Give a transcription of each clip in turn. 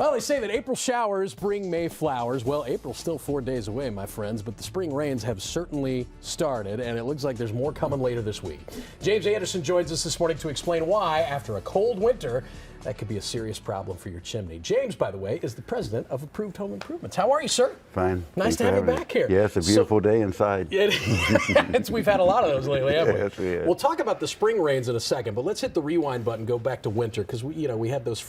Well, they say that April showers bring May flowers. Well, April's still 4 days away, my friends, but the spring rains have certainly started, and it looks like there's more coming later this week. James Anderson joins us this morning to explain why, after a cold winter, that could be a serious problem for your chimney. James, by the way, is the president of Approved Home Improvements. How are you, sir? Fine. Nice to have you back here. Yeah, it's a beautiful day inside. We've had a lot of those lately, haven't we? Yes, we have. We'll talk about the spring rains in a second, but let's hit the rewind button, go back to winter, because we had those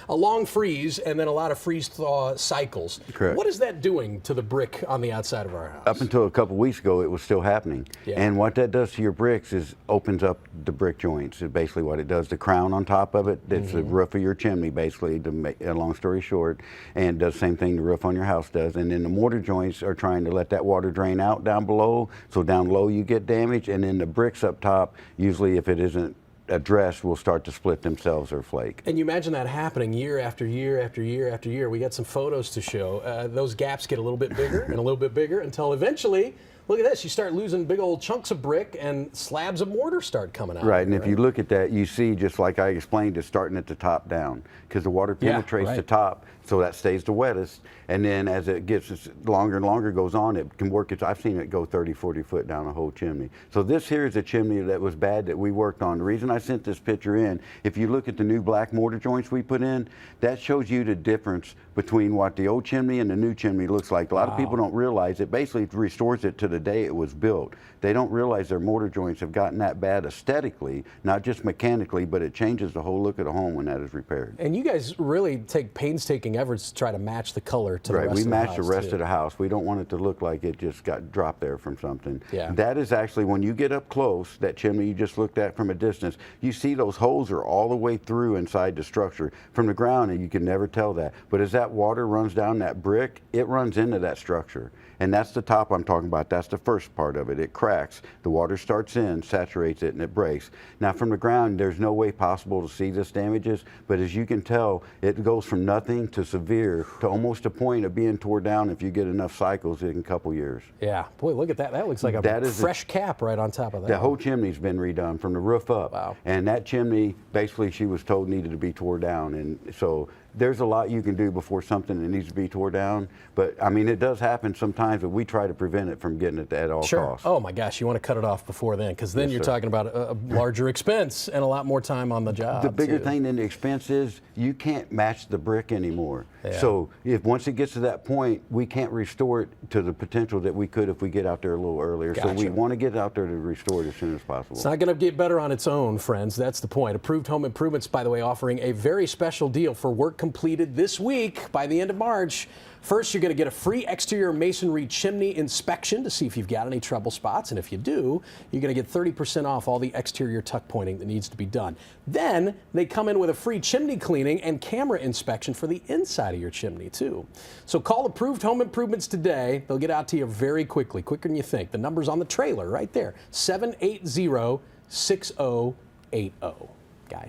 a long freeze, and then a lot of freeze-thaw cycles. Correct. What is that doing to the brick on the outside of our house? Up until a couple weeks ago, it was still happening. Yeah. And what that does to your bricks is opens up the brick joints. Is basically what it does. The crown on top of it, it's the roof of your chimney, basically, to make a long story short, and does the same thing the roof on your house does. And then the mortar joints are trying to let that water drain out down below, so down low you get damage, and then the bricks up top, usually if it isn't addressed, will start to split themselves or flake. And you imagine that happening year after year after year after year. We got some photos to show. Those gaps get a little bit bigger and a little bit bigger until eventually, look at this, you start losing big old chunks of brick and slabs of mortar start coming out. Right, and if you look at that, you see, just like I explained, it's starting at the top down, because the water penetrates the top, so that stays the wettest. And then as it gets longer and longer goes on, it can work. I've seen it go 30, 40 foot down a whole chimney. So this here is a chimney that was bad that we worked on. The reason I sent this picture in, if you look at the new black mortar joints we put in, that shows you the difference between what the old chimney and the new chimney looks like. A lot of people don't realize it basically restores it to the day it was built. They don't realize their mortar joints have gotten that bad aesthetically, not just mechanically, but it changes the whole look of the home when that is repaired. And you guys really take painstaking efforts to try to match the color to the rest of the house. We match the rest of the house. We don't want it to look like it just got dropped there from something. Yeah. That is actually, when you get up close, that chimney you just looked at from a distance, you see those holes are all the way through inside the structure. From the ground, and you can never tell that. But as that water runs down that brick, it runs into that structure. And that's the top I'm talking about. That's the first part of it. It cracks. The water starts in, saturates it, and it breaks. Now, from the ground, there's no way possible to see this damages, but as you can tell, it goes from nothing to severe to almost a point of being tore down if you get enough cycles in a couple years. Yeah. Boy, look at that. That looks like a fresh cap right on top of that. The whole chimney's been redone from the roof up. Wow. And that chimney, basically, she was told needed to be tore down. And so there's a lot you can do before something that needs to be tore down. But, I mean, it does happen sometimes, but we try to prevent it from getting it at all costs. Oh, my gosh. You want to cut it off before then, because then you're talking about a larger expense and a lot more time on the job. The bigger thing than the expense is you can't match the brick anymore. Yeah. So if once it gets to that point, we can't restore it to the potential that we could if we get out there a little earlier. Gotcha. So we want to get out there to restore it as soon as possible. It's not going to get better on its own, friends. That's the point. Approved Home Improvements, by the way, offering a very special deal for work completed this week by the end of March. First, you're going to get a free exterior masonry chimney inspection to see if you've got any trouble spots. And if you do, you're going to get 30% off all the exterior tuck pointing that needs to be done. Then they come in with a free chimney cleaning and camera inspection for the inside of your chimney, too. So call Approved Home Improvements today. They'll get out to you very quickly, quicker than you think. The number's on the trailer right there, 780-6080. Guys.